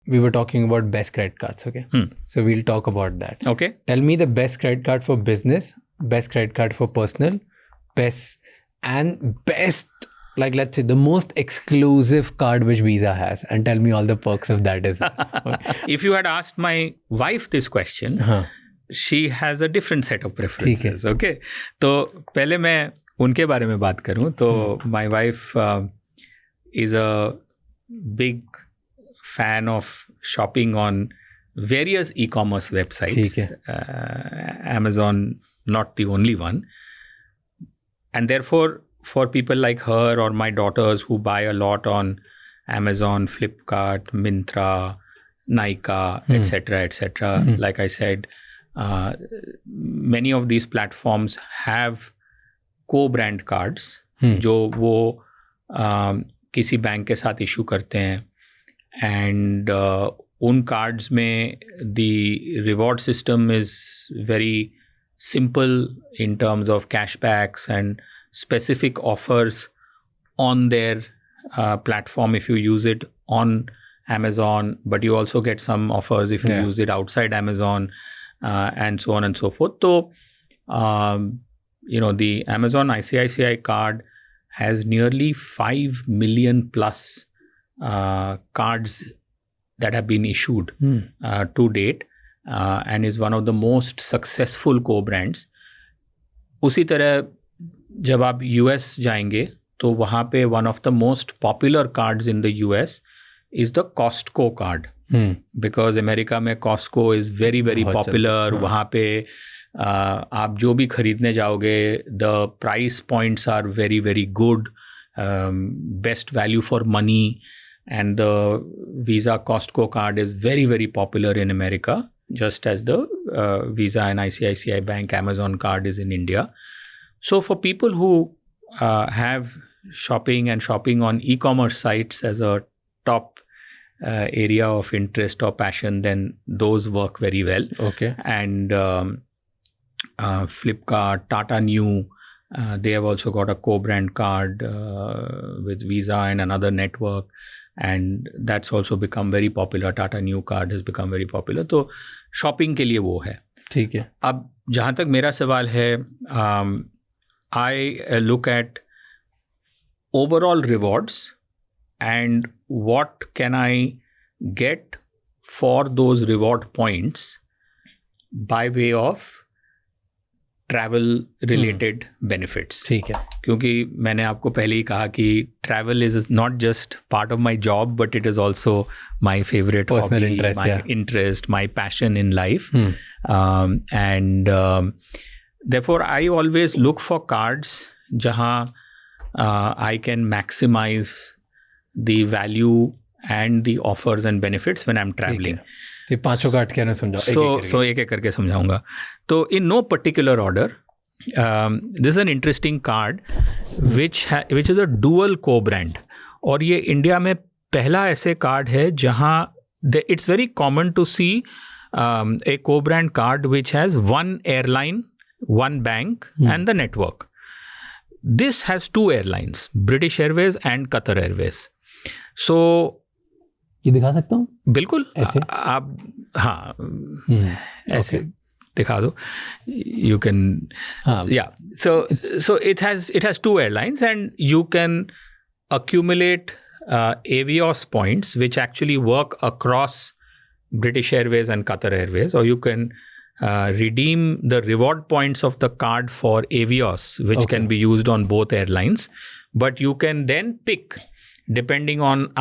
we were talking about best credit cards, okay? So we'll talk about that. Okay. Tell me the best credit card for business, best credit card for personal, best, like let's say the most exclusive card which Visa has, and tell me all the perks of that as well. Okay. If you had asked my wife this question, she has a different set of preferences. Okay. तो पहले मैं उनके बारे में बात करूं तो my wife is a big fan of shopping on various e-commerce websites. Amazon not the only one, and therefore for people like her or my daughters who buy a lot on Amazon, Flipkart, Myntra, Nykaa, etc., like I said, many of these platforms have co-brand cards जो वो किसी bank के साथ issue करते हैं, and उन cards में the reward system is very simple in terms of cashbacks and specific offers on their platform if you use it on Amazon, but you also get some offers if you use it outside Amazon, and so on and so forth. So, the Amazon ICICI card has nearly 5 million plus cards that have been issued to date, and is one of the most successful co-brands. उसी तरह जब आप US जाएंगे तो वहाँ पे one of the most popular cards in the US is the Costco card, because America में Costco is very very popular. वहाँ पे आप जो भी खरीदने जाओगे, the price points are very very good, best value for money, and the Visa Costco card is very very popular in America, just as the Visa and ICICI Bank Amazon card is in India. So for people who have shopping on e-commerce sites as a top area of interest or passion, then those work very well. Okay. And Flipkart, Tata Neu, they have also got a co-brand card with Visa and another network, and that's also become very popular. Tata Neu card has become very popular. तो shopping के लिए वो है. ठीक है. अब जहाँ तक मेरा सवाल है, I look at overall rewards and what can I get for those reward points by way of travel related benefits. ठीक है. क्योंकि मैंने आपको पहले ही कहा कि travel is not just part of my job, but it is also my favorite personal hobby, interest, my interest, my passion in life. And therefore, I always look for cards जहाँ I can maximize the value and the offers and benefits when I'm traveling. तो पांचों card क्या ना समझाओ. So एक एक करके समझाऊंगा. तो in no particular order, this is an interesting card which is a dual co-brand, और ये इंडिया में पहला ऐसे कार्ड है जहाँ it's very common to see a co-brand card which has one airline, one bank and the network. This has two airlines, British Airways and Qatar Airways. So ये दिखा सकता हूँ? बिल्कुल. ऐसे? आप हाँ ऐसे दिखा दो. You can yeah. So it has two airlines, and you can accumulate Avios points which actually work across British Airways and Qatar Airways, or you can redeem the reward points of the card for Avios, which can be used on both airlines. But you can then pick, depending on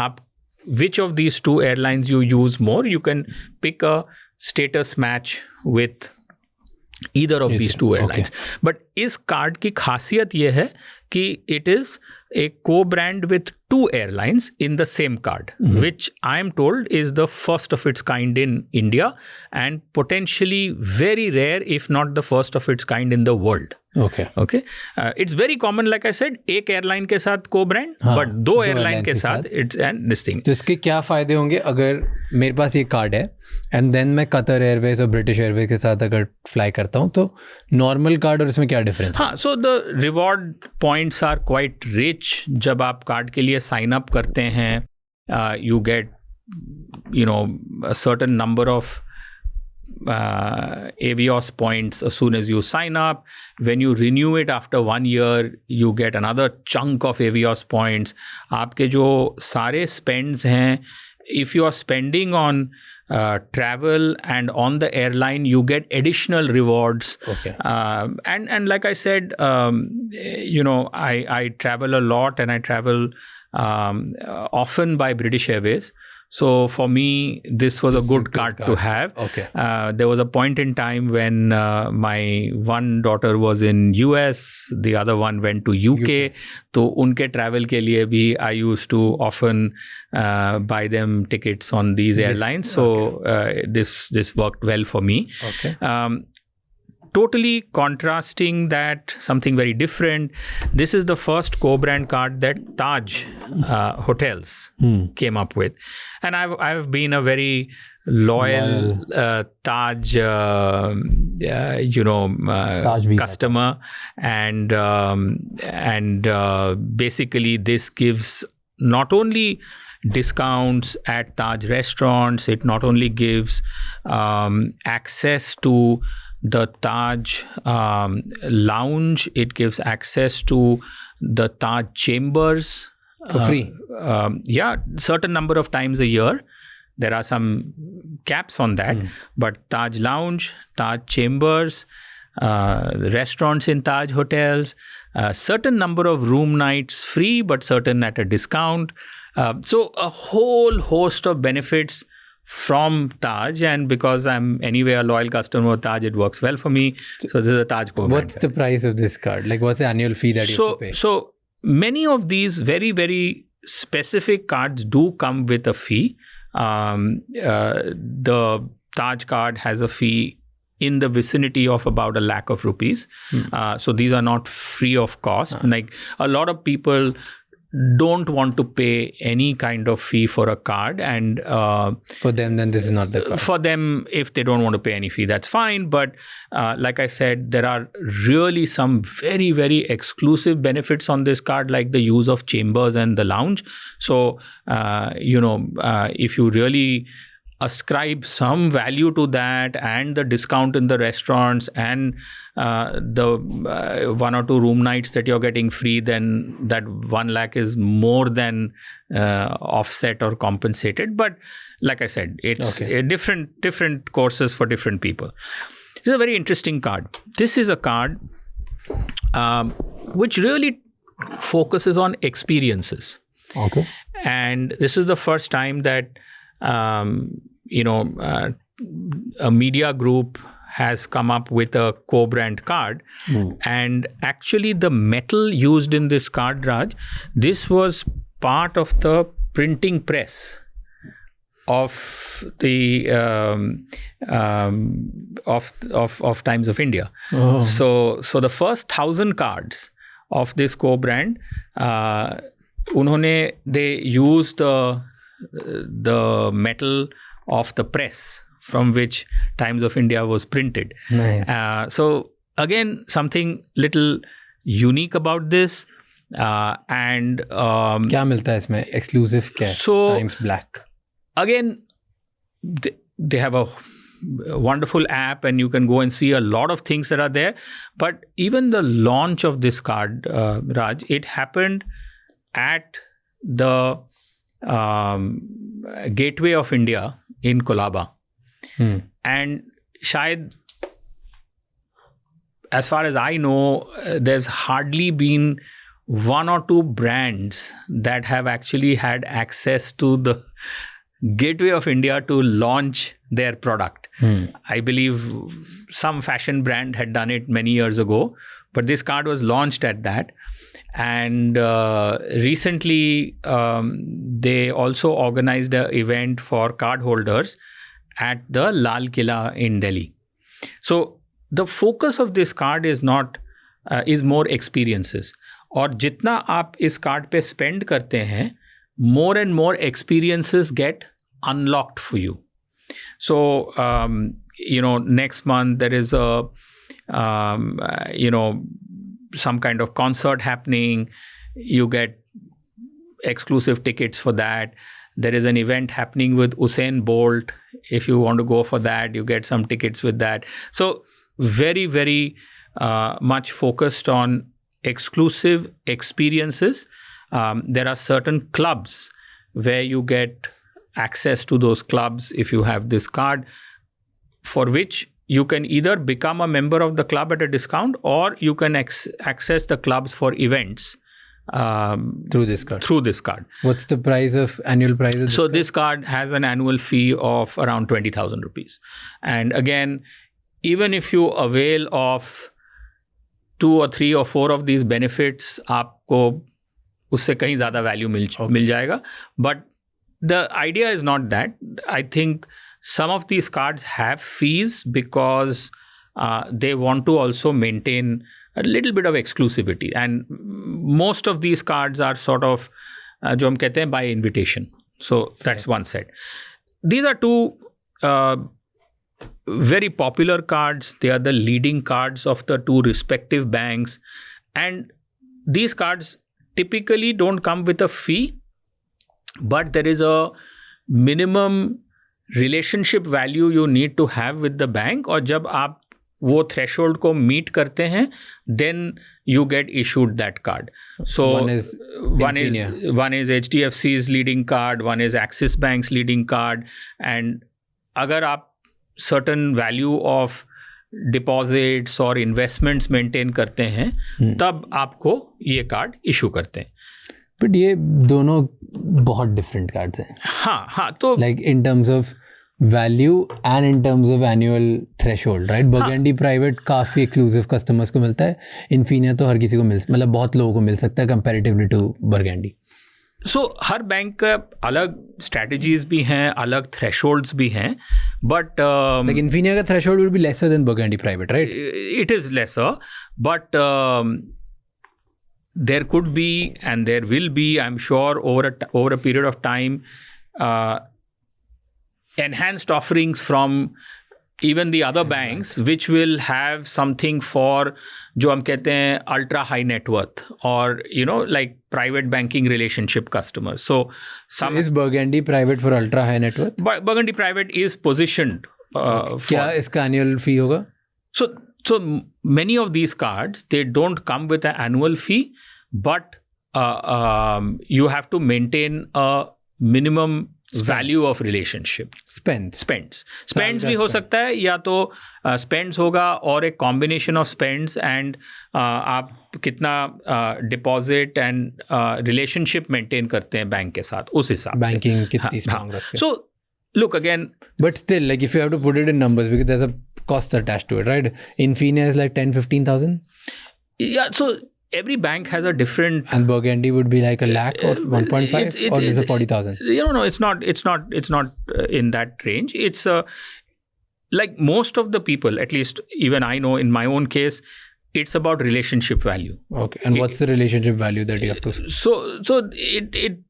which of these two airlines you use more, you can pick a status match with either of these two airlines. But इस card की खासियत ये है कि it is a co-brand with two airlines in the same card, which I am told is the first of its kind in India and potentially very rare, if not the first of its kind in the world. Okay. It's very common, like I said, एक airline के साथ co-brand, but दो airline के साथ it's and this thing. तो इसके क्या फायदे होंगे अगर मेरे पास ये कार्ड है एंड देन मैं कतर एयरवेज और ब्रिटिश एयरवेज के साथ अगर फ्लाई करता हूँ, तो नॉर्मल कार्ड और इसमें क्या डिफरेंस? हाँ, so the reward points are quite rich. जब आप कार्ड के लिए साइन अप करते हैं, you get a certain number of Avios points as soon as you sign up. When you renew it after 1 year, you get another chunk of Avios points. आपके जो सारे spends हैं, if you are spending on travel and on the airline, you get additional rewards. Okay. And like I said, I travel a lot, and I travel often by British Airways. So for me, this was a good card to have. Okay. There was a point in time when my one daughter was in US, the other one went to UK. So unke travel ke liye bhi I used to often buy them tickets on these airlines. So this worked well for me. Okay. Totally contrasting that, something very different. This is the first co-brand card that Taj hotels came up with, and I've been a very loyal Taj customer, and basically this gives not only discounts at Taj restaurants, it not only gives access to the Taj lounge, it gives access to the Taj chambers for free. Certain number of times a year. There are some caps on that, but Taj lounge, Taj chambers, restaurants in Taj hotels, certain number of room nights free, but certain at a discount. So a whole host of benefits from Taj, and because I'm anyway a loyal customer of Taj, it works well for me. So this is a Taj co-brand. What's the price of this card? Like, what's the annual fee that you have to pay? So many of these very, very specific cards do come with a fee. The Taj card has a fee in the vicinity of about ₹100,000 rupees. So these are not free of cost. Like a lot of people don't want to pay any kind of fee for a card, and for them, then this is not the card. For them, if they don't want to pay any fee, that's fine. But like I said, there are really some very, very exclusive benefits on this card, like the use of chambers and the lounge. So if you really ascribe some value to that, and the discount in the restaurants, and the 1 or 2 room nights that you're getting free, then that 1 lakh is more than offset or compensated. But like I said, it's different courses for different people. This is a very interesting card. This is a card which really focuses on experiences. Okay. And this is the first time that a media group has come up with a co-brand card. And actually the metal used in this card, Raj, this was part of the printing press of the of Times of India. So the first 1,000 cards of this co-brand, they used the metal of the press from which Times of India was printed. Nice. So again, something little unique about this. And क्या मिलता है इसमें exclusive क्या? So Times Black. Again, they have a wonderful app, and you can go and see a lot of things that are there. But even the launch of this card, Raj, it happened at the Gateway of India in Colaba. And shayad, as far as I know, there's hardly been 1 or 2 brands that have actually had access to the Gateway of India to launch their product. I believe some fashion brand had done it many years ago, but this card was launched at that. And recently, they also organized an event for card holders at the Lal Killa in Delhi. So the focus of this card is more experiences. और जितना आप इस card पे spend करते हैं, more and more experiences get unlocked for you. So, next month there is some kind of concert happening. You get exclusive tickets for that. There is an event happening with Usain Bolt. If you want to go for that, you get some tickets with that. So very, very much focused on exclusive experiences. There are certain clubs where you get access to those clubs if you have this card, for which you can either become a member of the club at a discount, or you can access the clubs for events through this card. What's the annual price of this card? This card has an annual fee of around 20,000 rupees. And again, even if you avail of 2 or 3 or 4 of these benefits, आपको उससे कहीं ज़्यादा value मिल जाएगा. But the idea is not that. I think some of these cards have fees because they want to also maintain a little bit of exclusivity. And most of these cards are sort of, जो हम कहते हैं, by invitation. So that's one set. These are 2 very popular cards. They are the leading cards of the 2 respective banks. And these cards typically don't come with a fee, but there is a minimum relationship value you need to have with the bank. और जब आप वो threshold को meet करते हैं, then you get issued that card. So one is HDFC's leading card, one is Axis Bank's leading card. And अगर आप certain value of deposits और investments maintain करते हैं, तब आपको ये कार्ड इशू करते हैं. बट ये दोनों बहुत डिफरेंट कार्ड्स हैं. हाँ तो like in terms of value and in terms of annual threshold, right? Burgundy private काफ़ी एक्सक्लूसिव कस्टमर्स को मिलता है. इन्फिनिया तो हर किसी को मतलब बहुत लोगों को मिल सकता है कंपैरेटिवली टू बर्गेंडी. सो हर बैंक का अलग स्ट्रैटेजीज भी हैं, अलग थ्रेशोल्ड्स भी हैं. बट लाइक इन्फिनिया का threshold will be lesser than Burgundy private, right? It is lesser, but there could be and there will be, I'm sure, over a period of time, enhanced offerings from even the other banks, which will have something for जो हम कहते हैं ultra high net worth, or like private banking relationship customers. So is Burgundy private for ultra high net worth? Burgundy private is positioned. क्या इसका annual fee होगा? So many of these cards, they don't come with an annual fee, but you have to maintain a minimum value of relationship. Spends भी हो सकता है, या तो spends होगा और एक combination of spends and आप कितना deposit and relationship maintain करते हैं बैंक के साथ, उस हिसाब से banking कितनी strong रखते हैं. So look again, but still, like if you have to put it in numbers, because there's a cost attached to it, right? Infinia is like 10,000-15,000. Yeah, so every bank has a different. And Burgundy would be like a lakh or 1.5, or is it 40,000? No, it's not in that range. It's like most of the people, at least even I know in my own case, it's about relationship value. Okay, and what's the relationship value that you have to? So it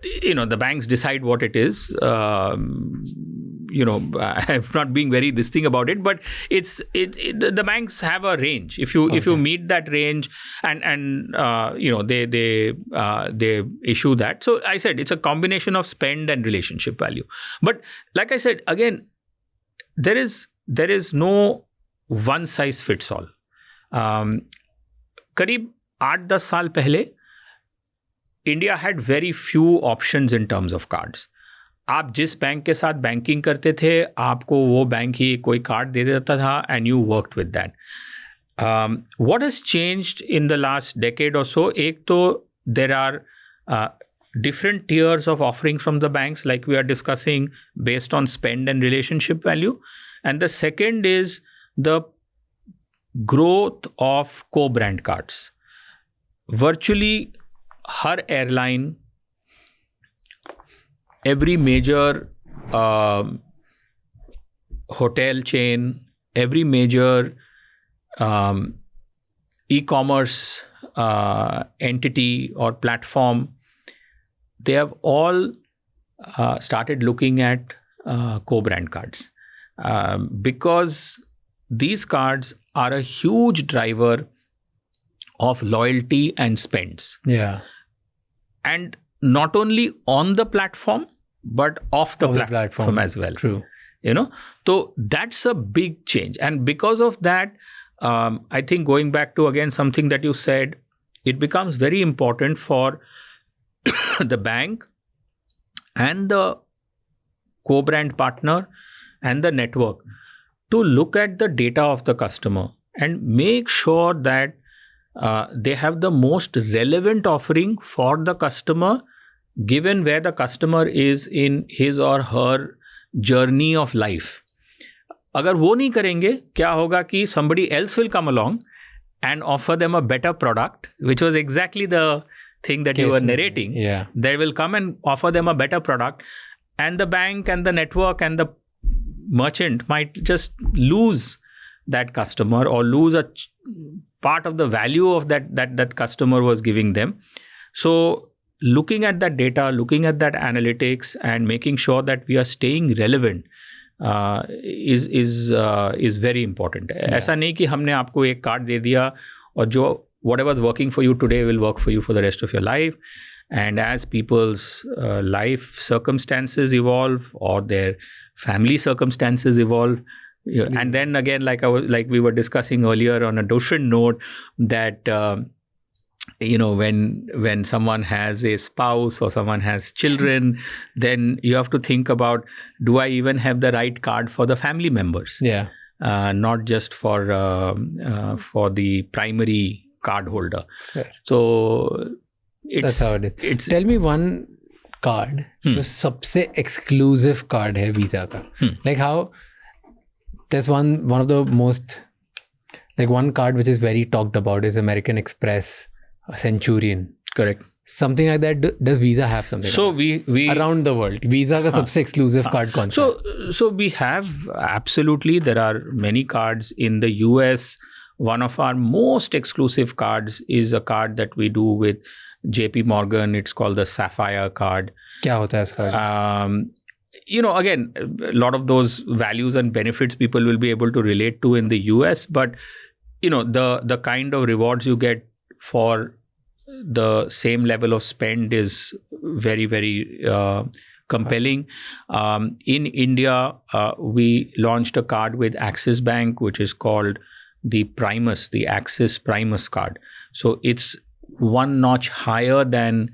the banks decide what it is. I'm not being very this thing about it, but the banks have a range. If you meet that range and they issue that. So I said it's a combination of spend and relationship value. But like I said, again, there is no one size fits all. करीब 8-10 साल पहले India had very few options in terms of cards. आप जिस bank के साथ banking करते थे, आपको वो बैंक ही कोई कार्ड दे देता था, and you worked with that. What has changed in the last decade or so? एक तो there are different tiers of offering from the banks, like we are discussing, based on spend and relationship value. And the second is the growth of co-brand cards. Virtually her airline, every major hotel chain, every major e-commerce entity or platform, they have all started looking at co-brand cards because these cards are a huge driver of loyalty and spends. Yeah. And not only on the platform, but off the platform as well. True. So that's a big change. And because of that, I think going back to again something that you said, it becomes very important for the bank and the co-brand partner and the network to look at the data of the customer and make sure that they have the most relevant offering for the customer, given where the customer is in his or her journey of life. अगर वो नहीं करेंगे, क्या होगा कि somebody else will come along and offer them a better product, which was exactly the thing that you were narrating. Yeah. They will come and offer them a better product, and the bank and the network and the merchant might just lose that customer or lose a part of the value of that customer was giving them. So looking at that data, looking at that analytics, and making sure that we are staying relevant is very important. ऐसा नहीं कि हमने आपको एक card दे दिया और जो whatever is working for you today will work for you for the rest of your life. And as people's life circumstances evolve or their family circumstances evolve, and then again, like we were discussing earlier on a different note, that when someone has a spouse or someone has children, then you have to think about, do I even have the right card for the family members? Yeah. Not just for the primary card holder. Fair. So that's how it is. Tell me one card जो सबसे exclusive card है Visa का. Like how there's one of the most, like one card which is very talked about is American Express Centurion. Correct. Something like that. Does Visa have something? So like we around the world, Visa का सबसे exclusive card कौन सा? So we have, absolutely, there are many cards in the US. One of our most exclusive cards is a card that we do with JP Morgan. It's called the Sapphire card. क्या होता है इस card? Again, a lot of those values and benefits people will be able to relate to in the US, but the kind of rewards you get for the same level of spend is very, very compelling. In India, we launched a card with Axis Bank, which is called the Primus, the Axis Primus card. So it's one notch higher than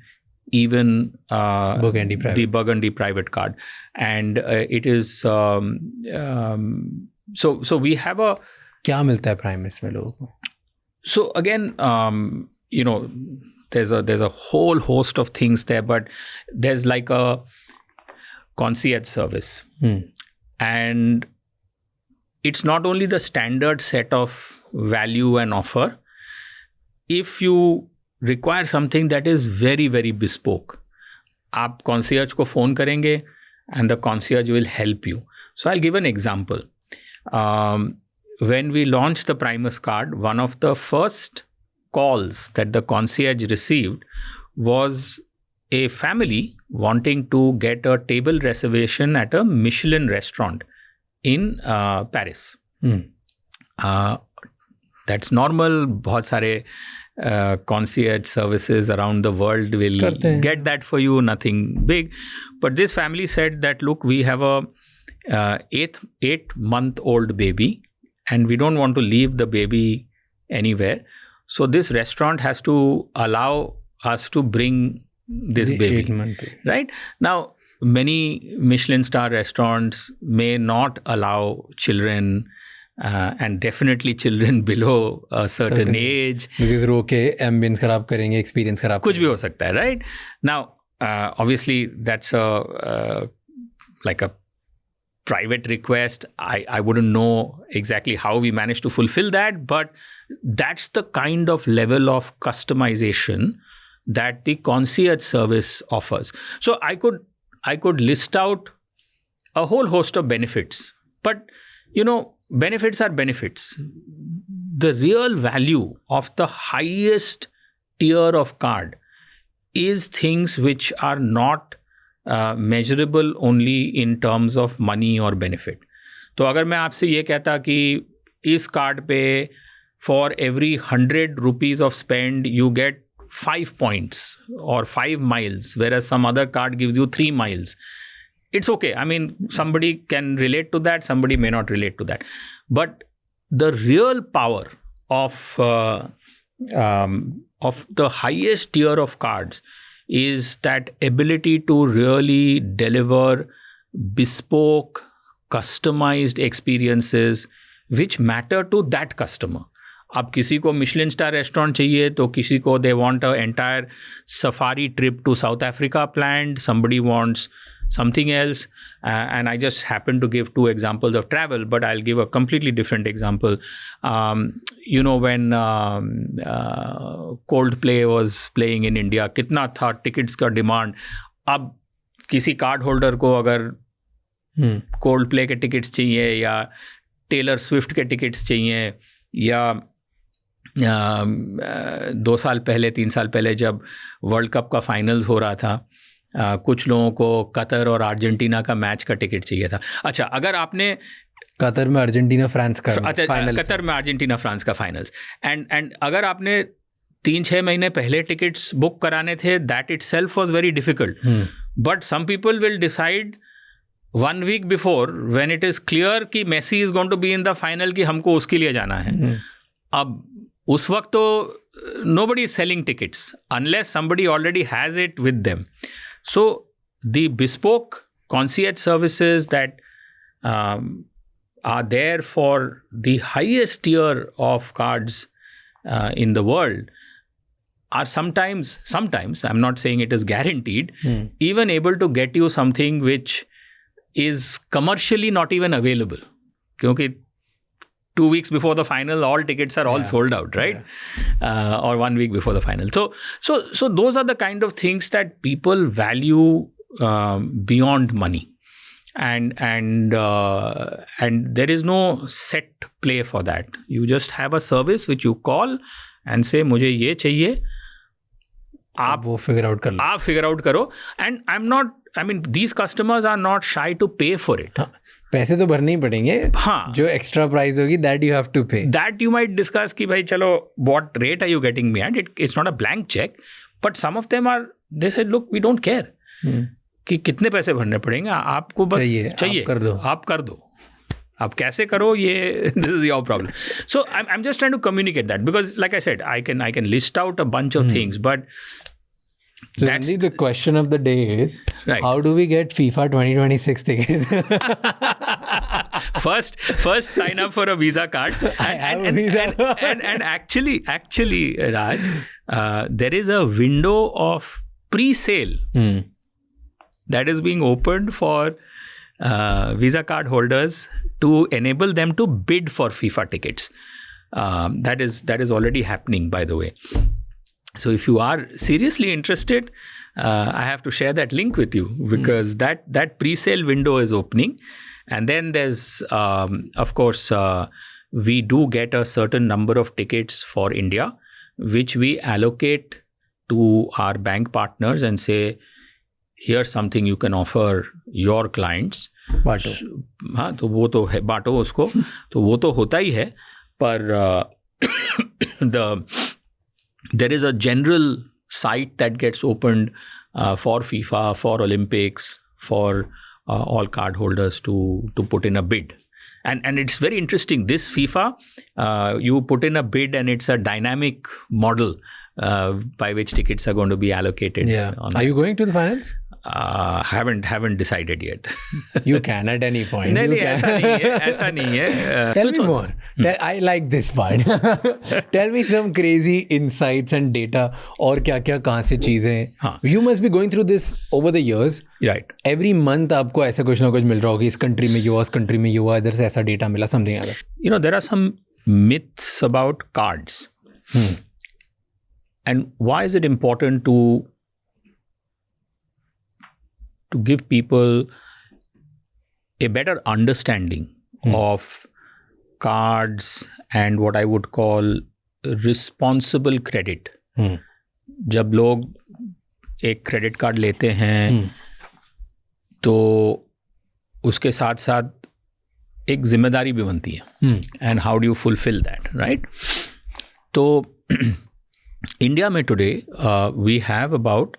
even the Burgundy Private card. And it is, so we have a... क्या मिलता है Primus में लोगों को? So again, there's a whole host of things there, but there's like a concierge service. And it's not only the standard set of value and offer. If you require something that is very, very bespoke, आप concierge को phone करेंगे and the concierge will help you. So I'll give an example. When we launched the Primus card, one of the first calls that the concierge received was a family wanting to get a table reservation at a Michelin restaurant in Paris. That's normal. बहुत सारे concierge services around the world will get that for you, nothing big. But this family said that, look, we have a 8-month-old baby and we don't want to leave the baby anywhere. So this restaurant has to allow us to bring this baby. 8-month. Right? Now, many Michelin star restaurants may not allow children and definitely children below a certain age. Because रोके ambience खराब करेंगे, experience खराब कुछ भी हो सकता है, right? Now, obviously, that's like a private request. I wouldn't know exactly how we managed to fulfill that, but that's the kind of level of customization that the concierge service offers. So I could list out a whole host of benefits, but benefits are benefits. The real value of the highest tier of card is things which are not measurable only in terms of money or benefit. तो अगर मैं आपसे ये कहता कि इस card पे for every 100 rupees of spend you get 5 points or 5 miles, whereas some other card gives you 3 miles. it's okay. I mean, somebody can relate to that, somebody may not relate to that. But the real power of the highest tier of cards is that ability to really deliver bespoke, customized experiences which matter to that customer. अब किसी को Michelin star restaurant चाहिए तो किसी को they want an entire safari trip to South Africa planned, somebody wants something else, and I just happen to give two examples of travel, but I'll give a completely different example. When Coldplay was playing in India, कितना था tickets का demand. अब किसी card holder को अगर Coldplay के tickets चाहिए या टेलर स्विफ्ट के टिकट्स चाहिए या 2 साल पहले 3 साल पहले जब वर्ल्ड कप का फाइनल्स हो रहा था, कुछ लोगों को कतर और अर्जेंटीना का मैच का टिकट चाहिए था. अच्छा, अगर आपने कतर में अर्जेंटीना फ्रांस का फाइनल, कतर में अर्जेंटीना फ्रांस का फाइनल्स, एंड अगर आपने 3-6 महीने पहले टिकट्स बुक कराने थे, that itself was very difficult. But some people will decide 1 week before, when it is clear कि Messi is going to be in the final, कि हमको उसके लिए जाना है. अब उस वक्त तो nobody is selling tickets unless somebody already has it with them. So the bespoke concierge services that are there for the highest tier of cards in the world are sometimes, I'm not saying it is guaranteed, even able to get you something which is commercially not even available. Kyunki 2 weeks before the final, all tickets are all sold out, right? Or 1 week before the final. So those are the kind of things that people value beyond money, and there is no set play for that. You just have a service which you call and say, मुझे ये चाहिए, आप वो figure out कर लो. आप figure out करो. And these customers are not shy to pay for it. पैसे तो भरने ही पड़ेंगे. हाँ, जो एक्स्ट्रा प्राइस होगी that you have to pay. That you might discuss कि भाई चलो, what rate are you getting me at? It's not a blank check, but some of them are, they said, look, we don't care कि कितने पैसे भरने पड़ेंगे, आपको बस चाहिए, आप कर दो. आप कैसे करो ये, this is your problem. So I'm just trying to communicate that, because like I said, I can list out a bunch of things, but so the question of the day is, right, how do we get FIFA 2026 tickets? First sign up for a Visa card. And actually, Raj, there is a window of pre-sale that is being opened for Visa card holders to enable them to bid for FIFA tickets. That is already happening, by the way. So if you are seriously interested, I have to share that link with you, because that pre-sale window is opening. And then there's, of course, we do get a certain number of tickets for India, which we allocate to our bank partners and say, here's something you can offer your clients. बांटो. हाँ, तो वो तो है, बांटो उसको. तो वो तो होता ही है, पर there is a general site that gets opened for FIFA, for Olympics, for all card holders to put in a bid. And it's very interesting. This FIFA, you put in a bid and it's a dynamic model by which tickets are going to be allocated. Yeah. Are you going to the finals? Haven't decided yet. You can at any point. नहीं, ऐसा नहीं है. Tell me more. I like this part. Tell me some crazy insights and data और क्या कहाँ से चीजें. You must be going through this over the years. Right. Every month आपको ऐसा कुछ ना कुछ मिल रहा होगा. इस country में युवा, इस country में युवा, इधर से ऐसा data मिला, something like that. There are some myths about cards. And why is it important to give people a better understanding of cards and what I would call responsible credit. जब लोग एक credit card लेते हैं तो उसके साथ साथ एक जिम्मेदारी भी बनती है. And how do you fulfil that, right? तो इंडिया में today we have about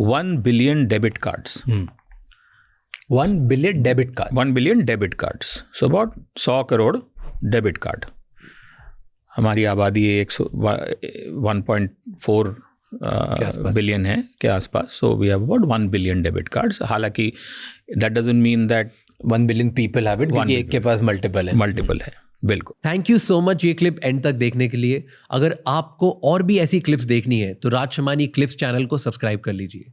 1 billion debit cards. 1 billion debit card, 1 billion debit cards, so about 100 crore debit card. हमारी आबादी 1.4 बिलियन है के आसपास. So we have about 1 billion debit cards. हालांकि that doesn't mean that 1 billion people have it, क्योंकि एक के पास मल्टीपल है. बिल्कुल. थैंक यू सो मच ये क्लिप एंड तक देखने के लिए. अगर आपको और भी ऐसी क्लिप्स देखनी है तो राज शमानी क्लिप्स चैनल को सब्सक्राइब कर लीजिए.